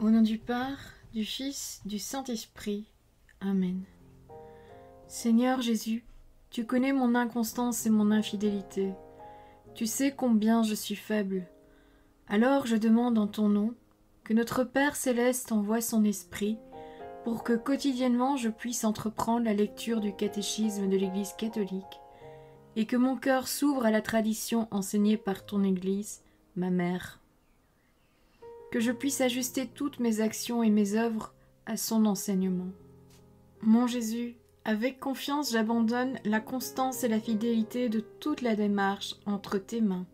Au nom du Père, du Fils, du Saint-Esprit. Amen. Seigneur Jésus, tu connais mon inconstance et mon infidélité. Tu sais combien je suis faible. Alors je demande en ton nom que notre Père céleste envoie son Esprit pour que quotidiennement je puisse entreprendre la lecture du catéchisme de l'Église catholique et que mon cœur s'ouvre à la tradition enseignée par ton Église, ma mère. Que je puisse ajuster toutes mes actions et mes œuvres à son enseignement. Mon Jésus, avec confiance j'abandonne la constance et la fidélité de toute la démarche entre tes mains.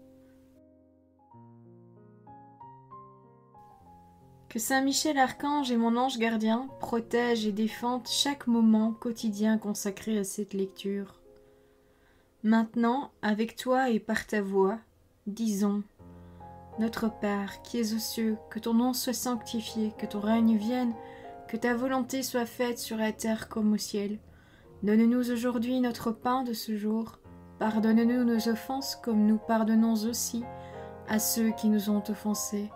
Que Saint Michel Archange et mon ange gardien protègent et défendent chaque moment quotidien consacré à cette lecture. Maintenant, avec toi et par ta voix, disons: Notre Père, qui es aux cieux, que ton nom soit sanctifié, que ton règne vienne, que ta volonté soit faite sur la terre comme au ciel. Donne-nous aujourd'hui notre pain de ce jour. Pardonne-nous nos offenses comme nous pardonnons aussi à ceux qui nous ont offensés.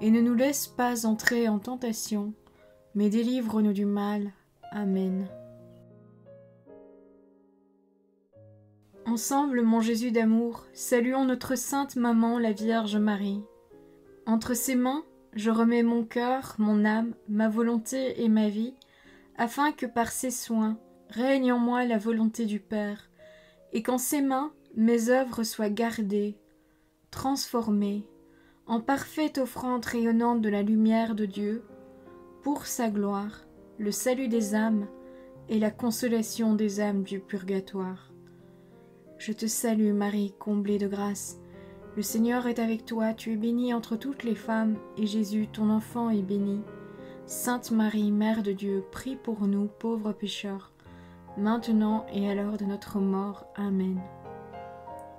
Et ne nous laisse pas entrer en tentation, mais délivre-nous du mal. Amen. Ensemble, mon Jésus d'amour, saluons notre sainte maman, la Vierge Marie. Entre ses mains, je remets mon cœur, mon âme, ma volonté et ma vie, afin que par ses soins règne en moi la volonté du Père, et qu'en ses mains mes œuvres soient gardées, transformées, en parfaite offrande rayonnante de la lumière de Dieu, pour sa gloire, le salut des âmes et la consolation des âmes du purgatoire. Je te salue Marie, comblée de grâce. Le Seigneur est avec toi, tu es bénie entre toutes les femmes, et Jésus, ton enfant, est béni. Sainte Marie, Mère de Dieu, prie pour nous, pauvres pécheurs, maintenant et à l'heure de notre mort. Amen.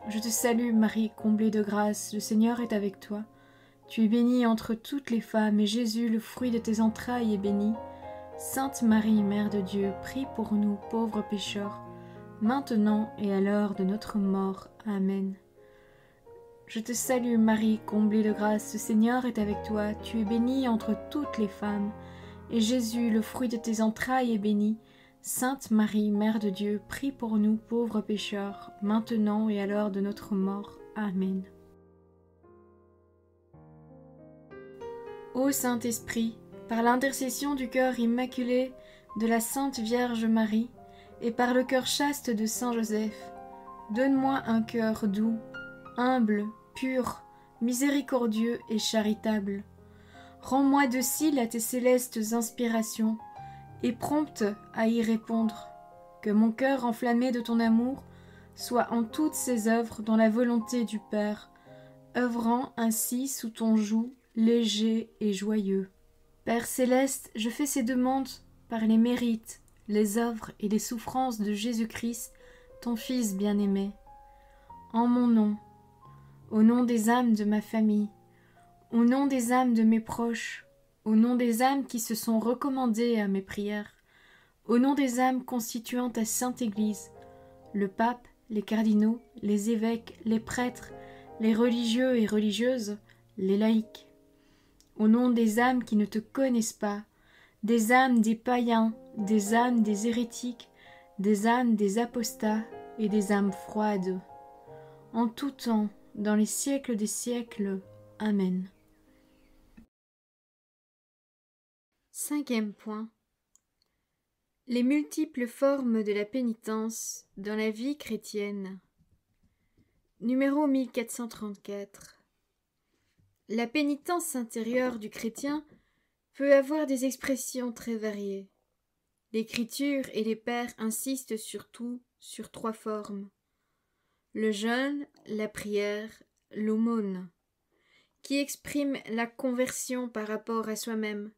Je te salue Marie, comblée de grâce, le Seigneur est avec toi. Tu es bénie entre toutes les femmes, et Jésus, le fruit de tes entrailles, est béni. Sainte Marie, Mère de Dieu, prie pour nous, pauvres pécheurs, maintenant et à l'heure de notre mort. Amen. Je te salue Marie, comblée de grâce, le Seigneur est avec toi, tu es bénie entre toutes les femmes, et Jésus, le fruit de tes entrailles, est béni. Sainte Marie, Mère de Dieu, prie pour nous pauvres pécheurs, maintenant et à l'heure de notre mort. Amen. Ô Saint-Esprit, par l'intercession du cœur immaculé de la Sainte Vierge Marie, et par le cœur chaste de Saint Joseph, donne-moi un cœur doux, humble, pur, miséricordieux et charitable. Rends-moi docile à tes célestes inspirations, et prompte à y répondre. Que mon cœur enflammé de ton amour soit en toutes ses œuvres dans la volonté du Père, œuvrant ainsi sous ton joug léger et joyeux. Père céleste, je fais ces demandes par les mérites, les œuvres et les souffrances de Jésus-Christ, ton Fils bien-aimé. En mon nom, au nom des âmes de ma famille, au nom des âmes de mes proches, au nom des âmes qui se sont recommandées à mes prières, au nom des âmes constituant ta Sainte Église, le pape, les cardinaux, les évêques, les prêtres, les religieux et religieuses, les laïcs, au nom des âmes qui ne te connaissent pas, des âmes des païens, des âmes des hérétiques, des âmes des apostats et des âmes froides. En tout temps, dans les siècles des siècles. Amen. Cinquième point. Les multiples formes de la pénitence dans la vie chrétienne. Numéro 1434. La pénitence intérieure du chrétien peut avoir des expressions très variées. L'Écriture et les pères insistent surtout sur 3 formes: le jeûne, la prière, l'aumône, qui expriment la conversion par rapport à soi-même,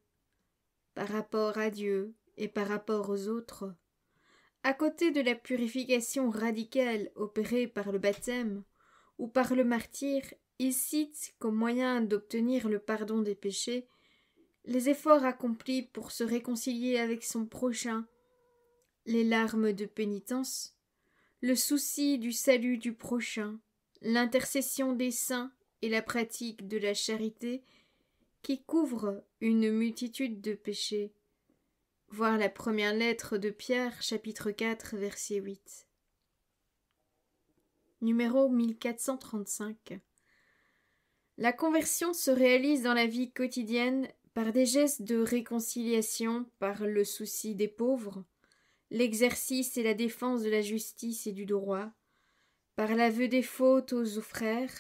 par rapport à Dieu et par rapport aux autres, à côté de la purification radicale opérée par le baptême ou par le martyre. Il cite comme moyen d'obtenir le pardon des péchés les efforts accomplis pour se réconcilier avec son prochain, les larmes de pénitence, le souci du salut du prochain, l'intercession des saints et la pratique de la charité qui couvre une multitude de péchés. Voir la première lettre de Pierre, chapitre 4, verset 8. Numéro 1435. La conversion se réalise dans la vie quotidienne par des gestes de réconciliation, par le souci des pauvres, l'exercice et la défense de la justice et du droit, par l'aveu des fautes aux frères,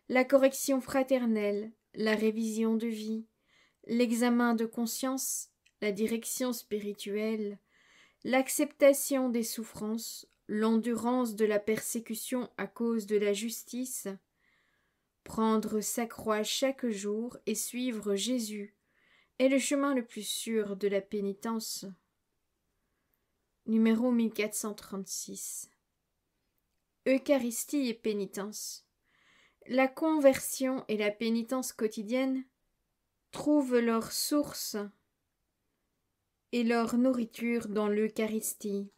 la correction fraternelle, la révision de vie, l'examen de conscience, la direction spirituelle, l'acceptation des souffrances, l'endurance de la persécution à cause de la justice, prendre sa croix chaque jour et suivre Jésus est le chemin le plus sûr de la pénitence. Numéro 1436. Eucharistie et pénitence. La conversion et la pénitence quotidienne trouvent leur source et leur nourriture dans l'Eucharistie,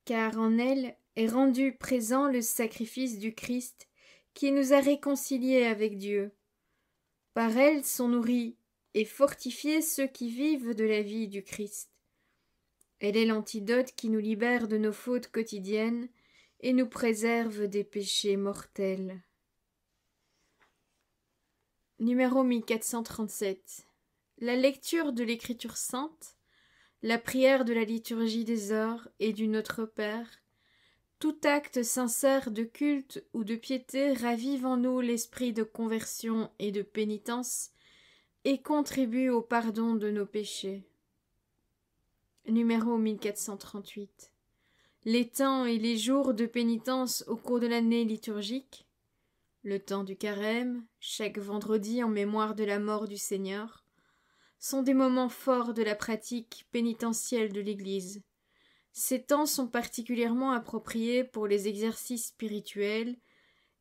car en elle est rendu présent le sacrifice du Christ qui nous a réconciliés avec Dieu. Par elle sont nourris et fortifiés ceux qui vivent de la vie du Christ. Elle est l'antidote qui nous libère de nos fautes quotidiennes et nous préserve des péchés mortels. Numéro 1437. La lecture de l'Écriture sainte, la prière de la liturgie des heures et du Notre Père, tout acte sincère de culte ou de piété ravive en nous l'esprit de conversion et de pénitence et contribue au pardon de nos péchés. Numéro 1438. Les temps et les jours de pénitence au cours de l'année liturgique, le temps du carême, chaque vendredi en mémoire de la mort du Seigneur, sont des moments forts de la pratique pénitentielle de l'Église. Ces temps sont particulièrement appropriés pour les exercices spirituels,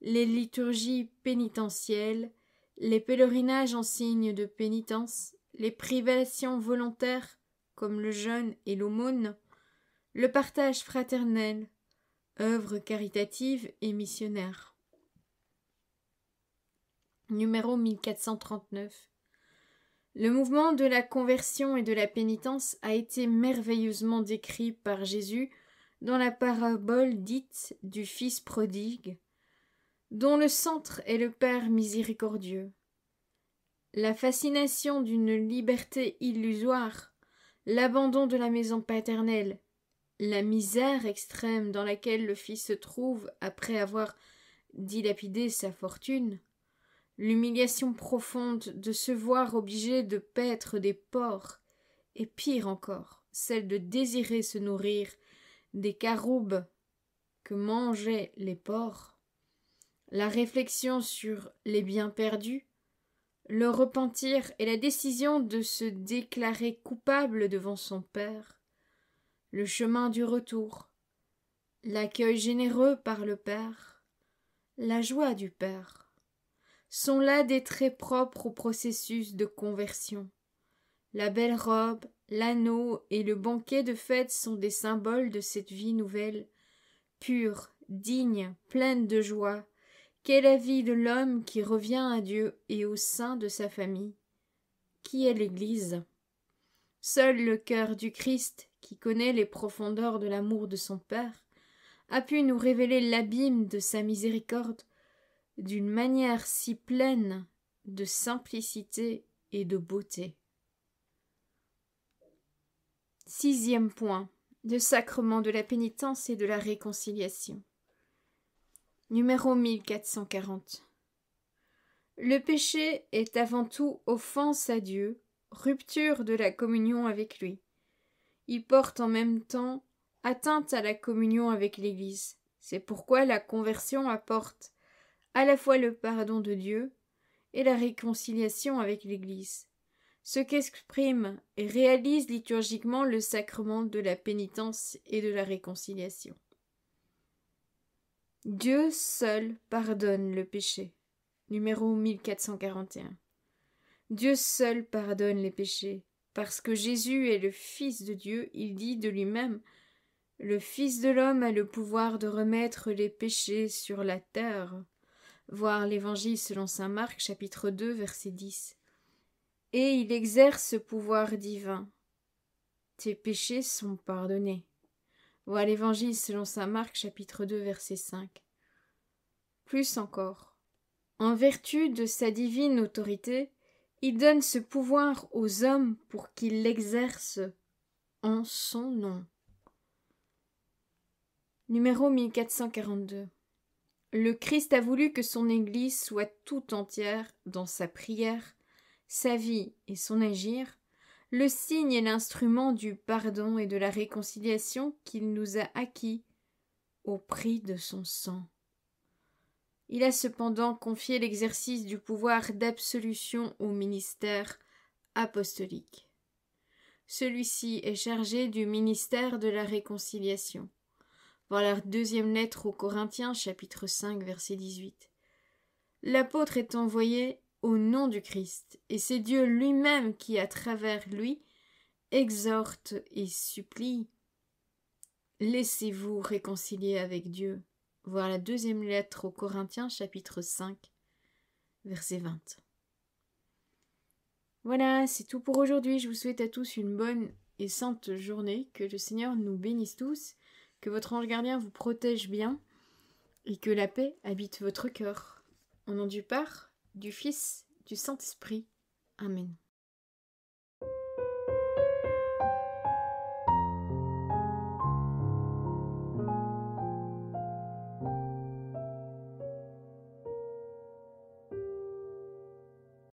les liturgies pénitentielles, les pèlerinages en signe de pénitence, les privations volontaires comme le jeûne et l'aumône, le partage fraternel, œuvres caritatives et missionnaires. Numéro 1439. Le mouvement de la conversion et de la pénitence a été merveilleusement décrit par Jésus dans la parabole dite du Fils prodigue, dont le centre est le Père miséricordieux. La fascination d'une liberté illusoire, l'abandon de la maison paternelle, la misère extrême dans laquelle le Fils se trouve après avoir dilapidé sa fortune, l'humiliation profonde de se voir obligé de paître des porcs, et pire encore, celle de désirer se nourrir des caroubes que mangeaient les porcs, la réflexion sur les biens perdus, le repentir et la décision de se déclarer coupable devant son Père, le chemin du retour, l'accueil généreux par le Père, la joie du Père, sont là des traits propres au processus de conversion. La belle robe, l'anneau et le banquet de fête sont des symboles de cette vie nouvelle, pure, digne, pleine de joie, qu'est la vie de l'homme qui revient à Dieu et au sein de sa famille, qui est l'Église. Seul le cœur du Christ, qui connaît les profondeurs de l'amour de son Père, a pu nous révéler l'abîme de sa miséricorde d'une manière si pleine de simplicité et de beauté. 6e point. Le sacrement de la pénitence et de la réconciliation. Numéro 1440. Le péché est avant tout offense à Dieu, rupture de la communion avec lui. Il porte en même temps atteinte à la communion avec l'Église. C'est pourquoi la conversion apporte à la fois le pardon de Dieu et la réconciliation avec l'Église, ce qu'exprime et réalise liturgiquement le sacrement de la pénitence et de la réconciliation. Dieu seul pardonne le péché. Numéro 1441. Dieu seul pardonne les péchés. Parce que Jésus est le Fils de Dieu, il dit de lui-même « Le Fils de l'homme a le pouvoir de remettre les péchés sur la terre. voir l'Évangile selon saint Marc, chapitre 2, verset 10. Et il exerce ce pouvoir divin. Tes péchés sont pardonnés. Voir l'Évangile selon saint Marc, chapitre 2, verset 5. Plus encore, en vertu de sa divine autorité, il donne ce pouvoir aux hommes pour qu'ils l'exercent en son nom. Numéro 1442. Le Christ a voulu que son Église soit tout entière dans sa prière, sa vie et son agir, le signe et l'instrument du pardon et de la réconciliation qu'il nous a acquis au prix de son sang. Il a cependant confié l'exercice du pouvoir d'absolution au ministère apostolique. Celui-ci est chargé du ministère de la réconciliation. Voir la deuxième lettre aux Corinthiens, chapitre 5, verset 18. L'apôtre est envoyé au nom du Christ, et c'est Dieu lui-même qui, à travers lui, exhorte et supplie. Laissez-vous réconcilier avec Dieu. Voir la deuxième lettre aux Corinthiens, chapitre 5, verset 20. Voilà, c'est tout pour aujourd'hui. Je vous souhaite à tous une bonne et sainte journée. Que le Seigneur nous bénisse tous, que votre ange gardien vous protège bien, et que la paix habite votre cœur. Au nom du Père, du Fils, du Saint-Esprit. Amen.